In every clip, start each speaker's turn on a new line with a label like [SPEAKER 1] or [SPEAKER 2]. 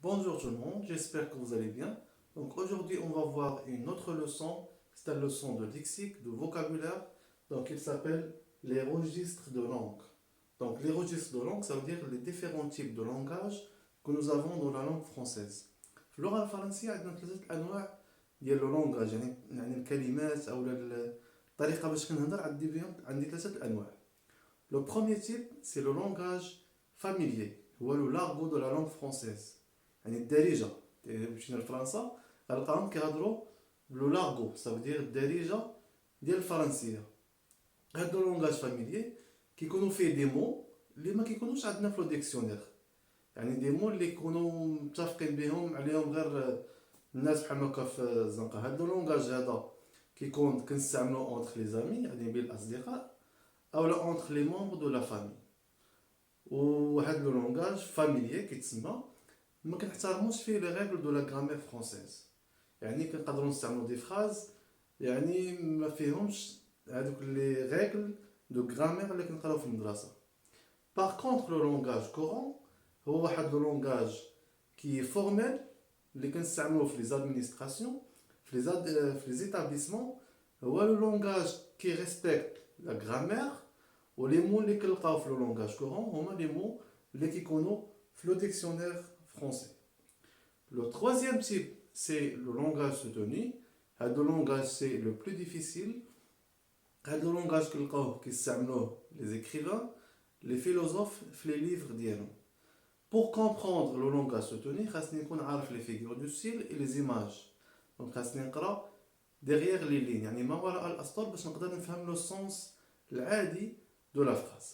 [SPEAKER 1] Bonjour tout le monde, j'espère que vous allez bien. Donc aujourd'hui, on va voir une autre leçon. C'est une leçon de lexique, de vocabulaire. Donc il s'appelle les registres de langue. Donc les registres de langue, ça veut dire les différents types de langage que nous avons dans la langue française. في اللغة الفرنسية عندنا ثلاثة أنواع ديال لو لونغاج يعني الكلمات أو الطريقة باش كنهضر عندي ثلاثة أنواع. Le premier type, c'est le langage familier, ou le l'argot de la langue française. يعني الدارجة مشينا لفرنسا غنلقاهم كيهضروا بلو لارغو ça veut dire الدارجة ديال الفرنسية. هاد لو لونغاج فاميليي كيكونوا فيه دي مو اللي ما كيكونوش عندنا في لو ديكسيونير، يعني دي مو اللي يكونوا متفقين بهم عليهم غير الناس بحال هكا في الزنقه. هاد لو لونغاج هذا كيكون كنستعملو اونتر لي زامي يعني بين الاصدقاء او لا اونتر لي مونبر دو لا فامي. وهاد لو لونغاج فاميليي كيتسمى ما كنحترموش فيه لي ريغل دو لا غرامير فرونسيز، يعني كنقدروا نستعملوا دي فراز يعني ما فيهمش هذوك لي ريغل دو غرامير اللي كنقراو في المدرسه. باغ كونطخ لو لونغاج كورون هو واحد لو لونغاج كي فورميل اللي كنستعملوه في لي زادمينستراسيون في لي زيتابليسمون. هو لو لونغاج كي ريسبكت لا غرامير، ولي مو اللي كنلقاو في لو لونغاج كورون هما لي مو اللي كيكونوا في لو ديكسيونير français. Le troisième type, c'est le langage soutenu. Le langage, c'est le plus difficile. Le langage que les écrivains, les philosophes, les livres d'hier. Pour comprendre le langage soutenu, il faut connaître les figures du style et les images. Donc, il faut lire derrière les lignes. يعني ما وراء الأسطر باش نقدر نفهم le sens العادي de la phrase.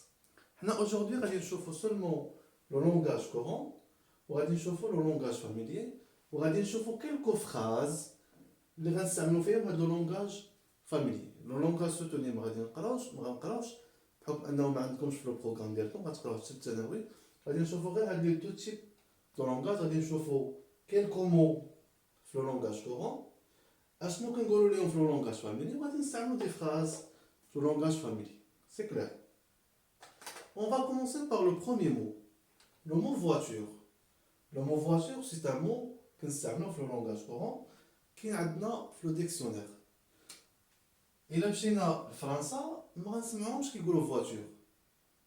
[SPEAKER 1] Nous aujourd'hui غادي نشوفوا seulement le langage courant, وغادي نشوفوا لو لونغاج فاميليي، وغادي نشوفوا كيلكو فراز اللي غنستعملو فيهم هاد لو لونغاج فاميليي. لو لونغاج سوتوني ما غنقراوش بحكم انه ما عندكمش في لو بروغرام ديالكم غتقراوه حتى الثانوي. غادي نشوفوا غير هاد لي دو تيب دو لونغاج. غادي نشوفوا كيلكو مو في لو لونغاج كورون اشنو كنقولوا ليهم في لو لونغاج فاميليي، وغادي نستعملوا دي فراز في لو لونغاج فاميليي. سي كلير. On va commencer par le premier mot, le mot voiture. Le mot voiture, c'est un mot qui est dans le langage courant, qui est dans le dictionnaire. Et là, chez le français, nous ne qui dit voiture.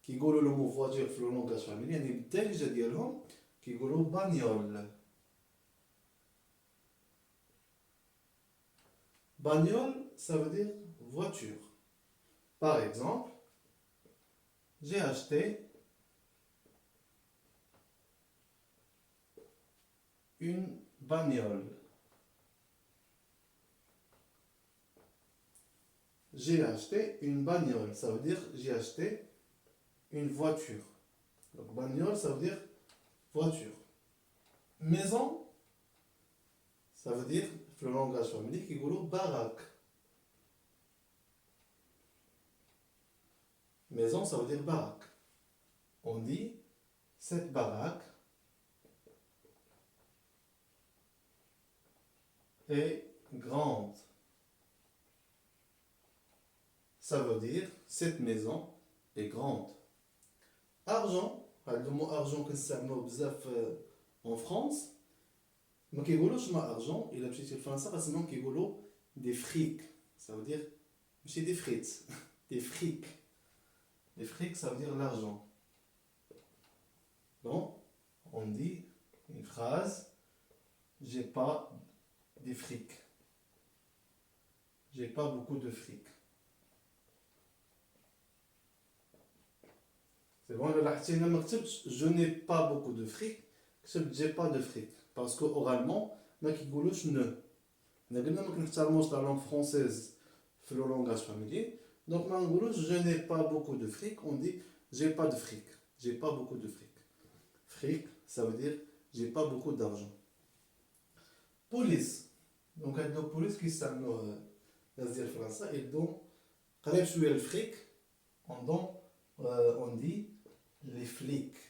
[SPEAKER 1] Qui dit le mot voiture dans le langage familier, il y a déjà dit qui dit bagnole. Bagnole, ça veut dire voiture. Par exemple, j'ai acheté une bagnole. J'ai acheté une bagnole, ça veut dire j'ai acheté une voiture. Donc bagnole, ça veut dire voiture. Maison, ça veut dire, dans le langage familier, qui dit baraque. Maison, ça veut dire baraque. On dit cette baraque est grande. Ça veut dire cette maison est grande. Argent, le mot argent que c'est en France, ما كيقولوش ما argent, il a مشيتي لفرنسا خاصهم كيقولوا des frics. Ça veut dire ماشي des frites, des frics. Les frics, ça veut dire l'argent. Donc, on dit une phrase, j'ai pas des frics. J'ai pas beaucoup de fric. C'est bon, je n'ai pas beaucoup de fric, j'ai pas de fric. Parce qu'oralement, ما كيقولوش ne. قلنا ما كنحترموش la langue française في le langage familier. Donc, je n'ai pas beaucoup de fric, on dit j'ai pas de fric. J'ai pas beaucoup de fric. Fric, ça veut dire j'ai pas beaucoup d'argent. Police. Donc, il y a police qui s'appelle le français. Et donc, quand je suis le fric, on dit les flics.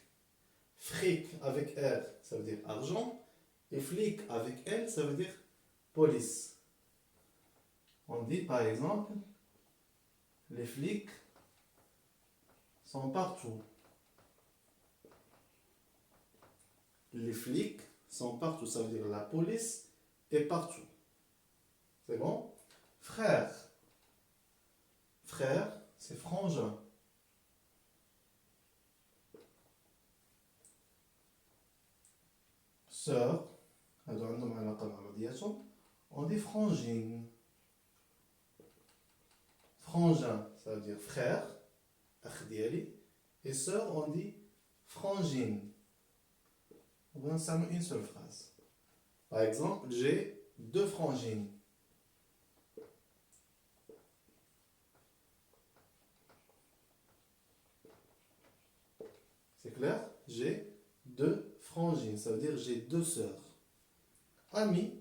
[SPEAKER 1] Fric avec R, ça veut dire argent. Et flic avec L, ça veut dire police. On dit par exemple, les flics sont partout. Les flics sont partout. Ça veut dire la police est partout. C'est bon? Frère. Frère, c'est frangin. Sœur, هادو عندهم علاقة مع بعضياتهم. On dit frangine. Frangin, ça veut dire frère, أخ ديالي. Et sœur, on dit frangine. On va ensemble une seule phrase. Par exemple, j'ai 2 frangines. C'est clair? J'ai 2 frangines, ça veut dire j'ai 2 sœurs. Ami,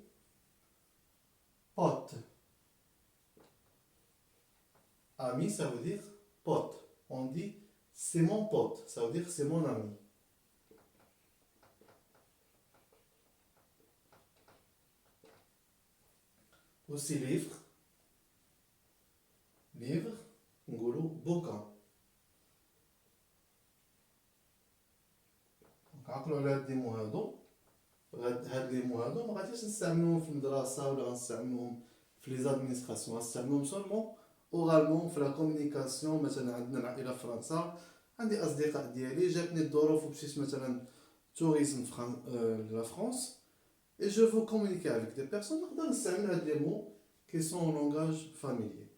[SPEAKER 1] pote. Ami, ça veut dire pote. On dit c'est mon pote, ça veut dire c'est mon ami. Aussi livre. Livre, نقولوا bouquin. عقلوا على هاد لي مو هادو. هاد لي مو هادو ما غاديش نستعملوهم في المدرسة ولا غنستعملوهم في لي زادمينستراسيون، غنستعملوهم سولمون اورالمون في لا كومونيكاسيون. مثلا عندنا العائلة في فرنسا، عندي اصدقاء ديالي، جاتني الظروف ومشيت مثلا tourisme de la France et je veux communiquer avec des personnes, نقدر نستعمل هاد لي مو qui sont en langage familier.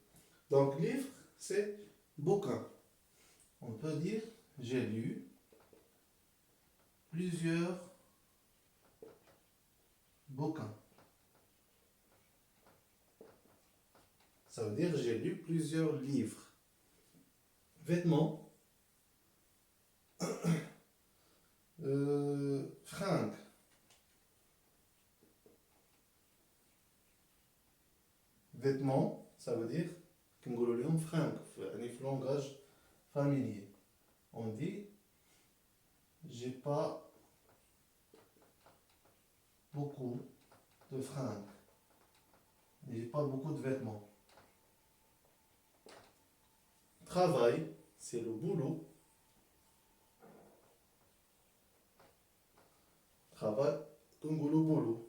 [SPEAKER 1] Donc livre, c'est bouquin. On peut dire j'ai lu plusieurs bouquins. Ça veut dire j'ai lu plusieurs livres. Vêtements. Fringues. Vêtements, ça veut dire كنقولوا لهم fringues يعني في langage familier. On dit j'ai pas beaucoup de fringues. J'ai pas beaucoup de vêtements. Travail, c'est le boulot. Travail, كنقولوا boulot.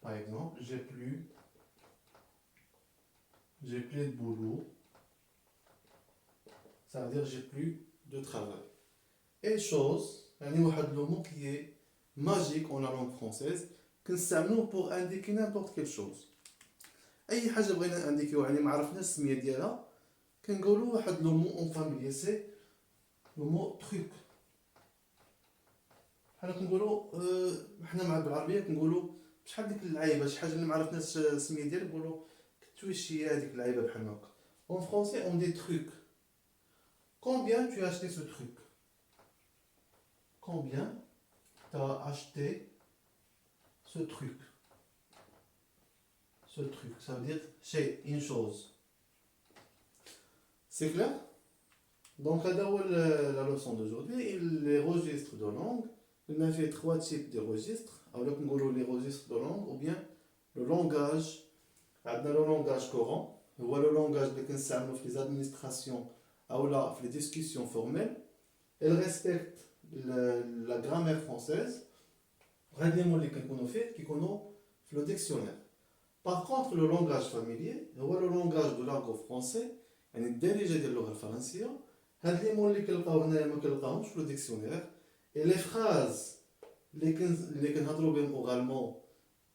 [SPEAKER 1] Par exemple, j'ai plus de boulot. Ça veut dire j'ai plus de travail. Et chose, يعني واحد le mot qui est magique en la langue française, كنستعملوه pour indiquer n'importe quelle chose. اي حاجه بغينا انديكيو يعني ما عرفناش السميه ديالها كنقولوا واحد لو مو اون فاميلي سي لو مو تروك. حنا كنقولوا حنا مع بالعربيه كنقولوا شحال ديك اللعيبه شي حاجه اللي ما عرفناش السميه ديالها نقولوا كتويشي هذيك اللعيبه بحال هكا. En français on dit truc. Combien tu as acheté ce truc? Combien tu as acheté ce truc? Ce truc, ça veut dire c'est une chose. C'est clair? Donc, c'est la leçon d'aujourd'hui. Les registres de langue, on a fait 3 types de registres. Alors, on a les registres de langue ou bien le langage. On a le langage courant, ou le langage que nous utilisons dans les administrations ou dans les discussions formelles. Elle respecte la grammaire française. On a des mots qui connaissent le dictionnaire. Par contre, le langage familier, هو le langage de l'argot français, يعني الدارجة ديال اللغة الفرنسية. هاد لي مون اللي كنلقاو هنايا ما كنلقاوهمش في لو ديكسيونير. Et les phrases اللي كنهضروا بهم اورالمون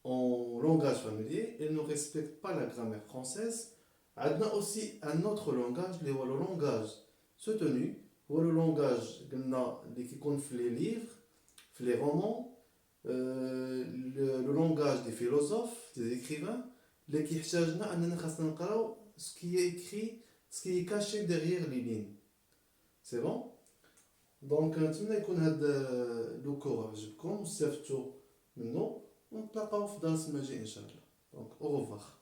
[SPEAKER 1] en langage familier, ils ne respectent pas la grammaire française. عندنا aussi un autre langage اللي هو le langage soutenu, هو le langage قلنا اللي كيكون في les livres, في les romans. Le langage des philosophes, des écrivains, اللي كيحتاجنا اننا خاصنا نقراو ce qui est écrit, ce qui est caché derrière les lignes. C'est bon? Donc نتمنى يكون هذا لو كور عجبكم واستفدتوا منه ونتلاقاو في درس ماجي ان شاء الله. Donc au revoir.